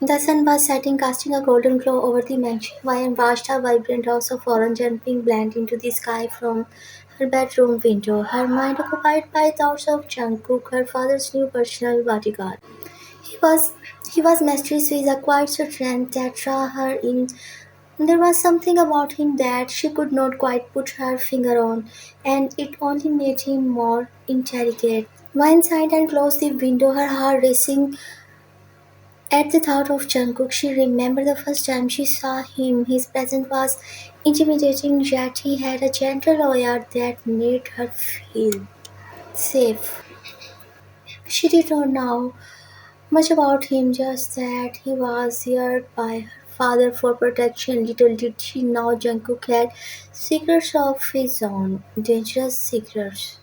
The sun was setting, casting a golden glow over the mansion. Ryan watched a vibrant house of orange and pink blend into the sky from her bedroom window, her mind occupied by thoughts of Jungkook, her father's new personal bodyguard. He was he was mysterious with a quiet strength that drew her in. There was something about him that she could not quite put her finger on, and it only made him more intricate. One sighed and closed the window, her heart racing at the thought of Jungkook. She remembered the first time she saw him. His presence was intimidating, yet he had a gentle aura that made her feel safe. She did not know much about him, just that he was hired by her father for protection. Little did she know Jungkook had secrets of his own, dangerous secrets.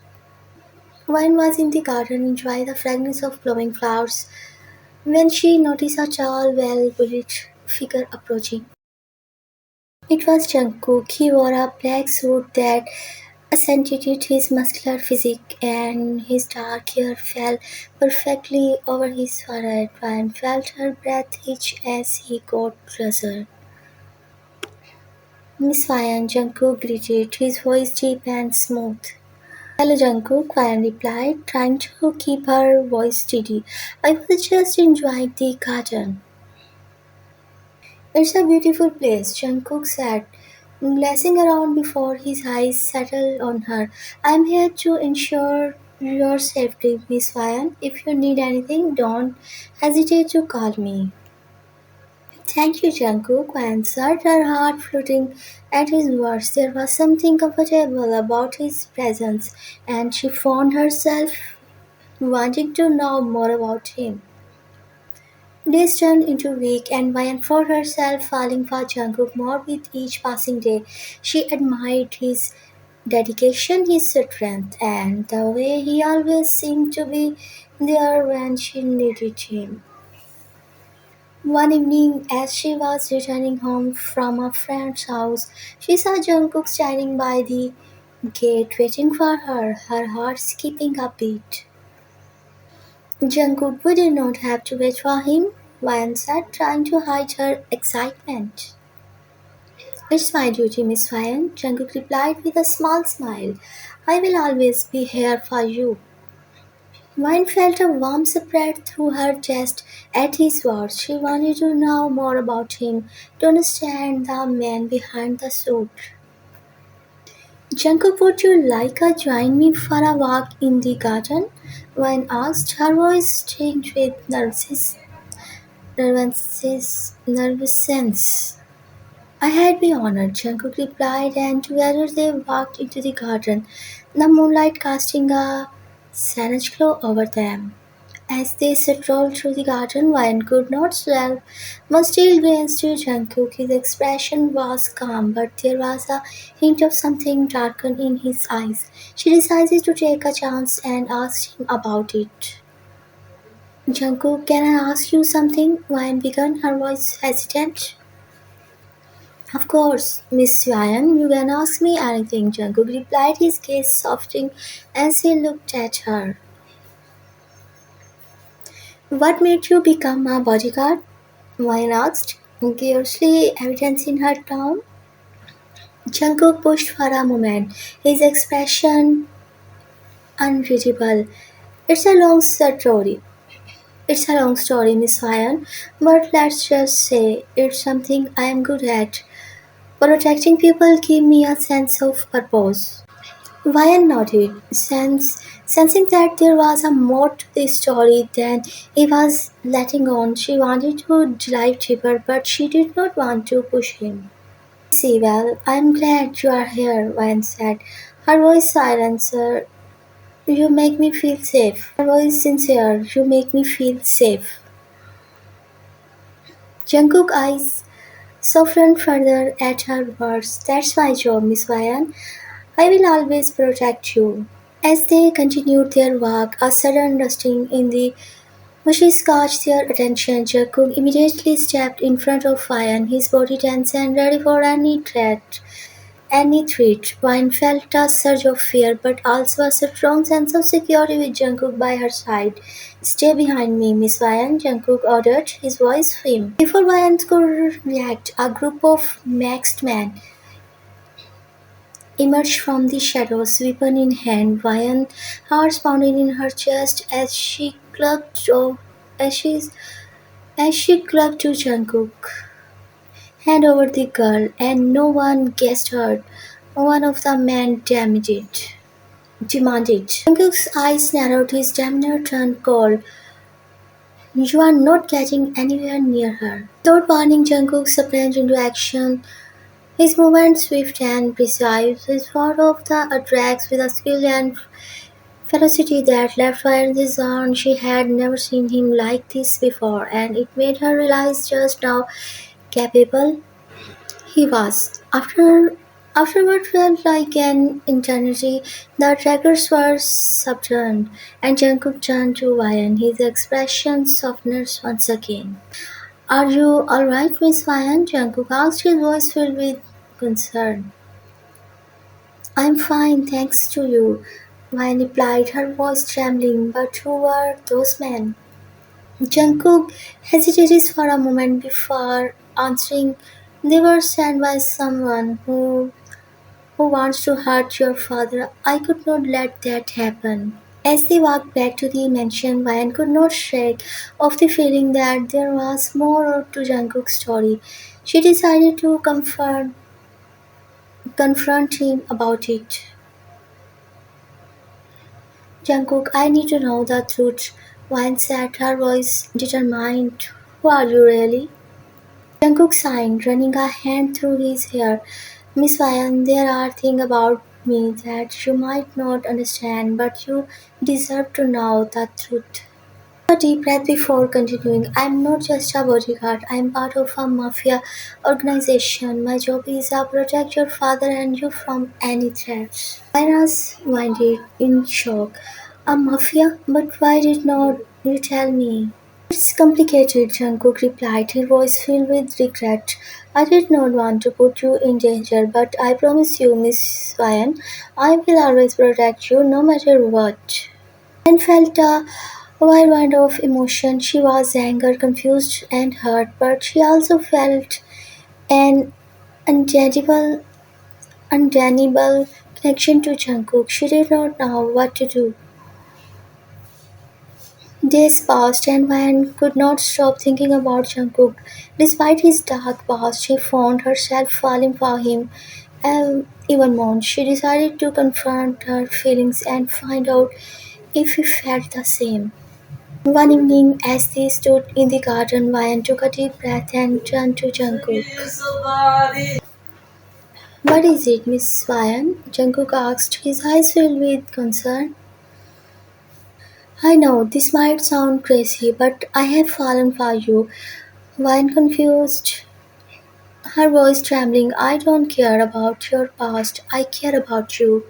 Wine was in the garden, enjoying the fragrance of blooming flowers, when she noticed a tall, well-built figure approaching. It was Jungkook. He wore a black suit that accentuated his muscular physique, and his dark hair fell perfectly over his forehead. Ryan felt her breath hitch as he got closer. Miss Ryan, Jungkook greeted, his voice deep and smooth. Hello, Jungkook, Ryan replied, trying to keep her voice steady. I was just enjoying the garden. It's a beautiful place, Jungkook said, glancing around before his eyes settled on her. I'm here to ensure your safety, Miss Ryan. If you need anything, don't hesitate to call me. Thank you, Jungkook answered, her heart floating at his words. There was something comfortable about his presence, and she found herself wanting to know more about him. Days turned into weeks, and Ryan found herself falling for Jungkook more with each passing day. She admired his dedication, his strength, and the way he always seemed to be there when she needed him. One evening, as she was returning home from a friend's house, she saw Jungkook standing by the gate waiting for her, her heart skipping a beat. Jungkook would not have to wait for him, Ryan said, trying to hide her excitement. It's my duty, Miss Ryan, Jungkook replied with a small smile. I will always be here for you. Ryan felt a warmth spread through her chest at his words. She wanted to know more about him, to understand the man behind the suit. Jungkook, would you like to join me for a walk in the garden? Ryan asked, her voice tinged with nervousness. I had been honored, Jungkook replied, and together they walked into the garden, the moonlight casting a strange glow over them. As they strolled through the garden, Ryan could not help but still glance to Jungkook. His expression was calm, but there was a hint of something darker in his eyes. She decided to take a chance and asked him about it. Jungkook, can I ask you something? Ryan began, her voice hesitant. Of course, Miss Ryan, you can ask me anything, Jungkook replied, his gaze softening as he looked at her. What made you become a bodyguard? Ryan asked, curiously evidence in her tone. Jungkook pushed for a moment, his expression unreadable. It's a long story. It's a long story, Miss Ryan, but let's just say it's something I am good at. Protecting people give me a sense of purpose. Ryan nodded, sensing that there was a more to the story than he was letting on. She wanted to dive deeper, but she did not want to push him. I see. Well, I'm glad you are here, Ryan said. Her voice silencer. You make me feel safe. Her voice sincere. You make me feel safe. Jungkook eyes softened further at her words. That's my job, Miss Ryan. I will always protect you. As they continued their walk, a sudden rustling in the bushes caught their attention. Jungkook immediately stepped in front of Ryan, his body tense and ready for any threat. any threat. Wine felt a surge of fear, but also a strong sense of security with Jungkook by her side. Stay behind me, Miss Wyan, Jungkook ordered, his voice firm. Before Wyan could react, a group of masked men emerged from the shadows, weapon in hand. Wyan heart pounding in her chest as she as she clung to Jungkook. Hand over the girl, and no one guessed her. One of the men demanded. Jungkook's eyes narrowed, his demeanor turned cold. You are not getting anywhere near her. Without warning, Jungkook sprang into action. His movements swift and precise, his fought off the attacks with a skill and ferocity that left her in the zone. She had never seen him like this before, and it made her realize just how capable he was. After what felt like an eternity, the trackers were subturned, and Jungkook turned to Ryan, his expression softened once again. Are you alright, Miss Ryan? Jungkook asked, his voice filled with concern. I'm fine, thanks to you. Ryan replied, her voice trembling. But who were those men? Jungkook hesitated for a moment before answering. They were sent by someone who wants to hurt your father. I could not let that happen. As they walked back to the mansion, Ryan could not shake off the feeling that there was more to Jungkook's story. She decided to confront him about it. Jungkook, I need to know the truth. Ryan said, her voice determined. Who are you really? Jungkook sighed, running a hand through his hair. Miss Ryan, there are things about me that you might not understand, but you deserve to know the truth. A deep breath before continuing. I'm not just a bodyguard. I'm part of a mafia organization. My job is to protect your father and you from any threats. Myra's minded in shock. A mafia? But why did not you tell me? It's complicated, Jungkook replied, his voice filled with regret. I did not want to put you in danger, but I promise you, Miss Ryan, I will always protect you no matter what. Anne felt a whirlwind of emotion. She was anger, confused, and hurt, but she also felt an undeniable, undeniable connection to Jungkook. She did not know what to do. Days passed, and Van could not stop thinking about Jungkook. Despite his dark past, she found herself falling for him even more. She decided to confront her feelings and find out if he felt the same. One evening, as they stood in the garden, Ryan took a deep breath and turned to Jungkook. What is it, Miss Ryan? Jungkook asked, his eyes filled with concern. I know this might sound crazy, but I have fallen for you. Ryan confused, her voice trembling. I don't care about your past, I care about you.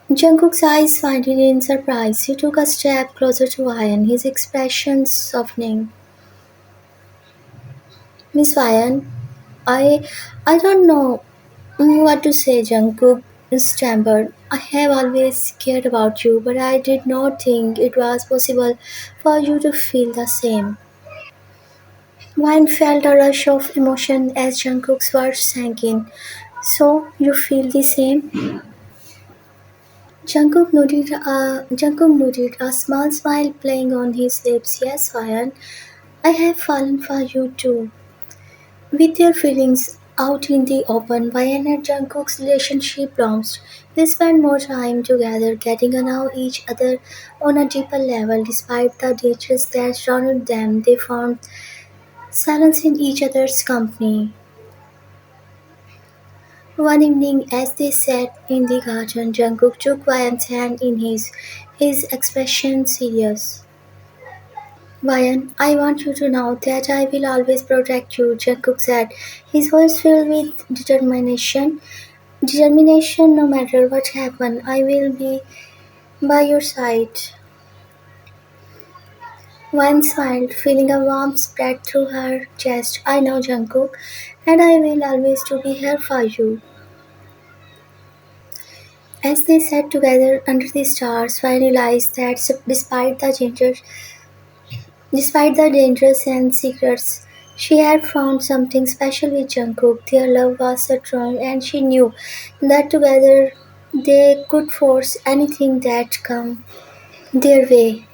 Jungkook's eyes widened in surprise. He took a step closer to Ryan, his expression softening. Miss Ryan, I I don't know what to say, Jungkook stammered. I have always cared about you, but I did not think it was possible for you to feel the same. Wine felt a rush of emotion as Jungkook's words sank in. So, you feel the same? Jungkook nodded, a small smile playing on his lips. Yes, Ryan, I have fallen for you too. With their feelings out in the open, Ryan and Jungkook's relationship blossomed. They spent more time together, getting to know each other on a deeper level. Despite the dangers that surrounded them, they found silence in each other's company. One evening, as they sat in the garden, Jungkook took Ryan's hand in his expression serious. Ryan, I want you to know that I will always protect you, Jungkook said, his voice filled with determination. Determination, no matter what happens, I will be by your side. Ryan smiled, feeling a warmth spread through her chest. I know, Jungkook, and I will always to be here for you. As they sat together under the stars, I realized that despite the dangers and secrets, she had found something special with Jungkook. Their love was so strong, and she knew that together they could force anything that come their way.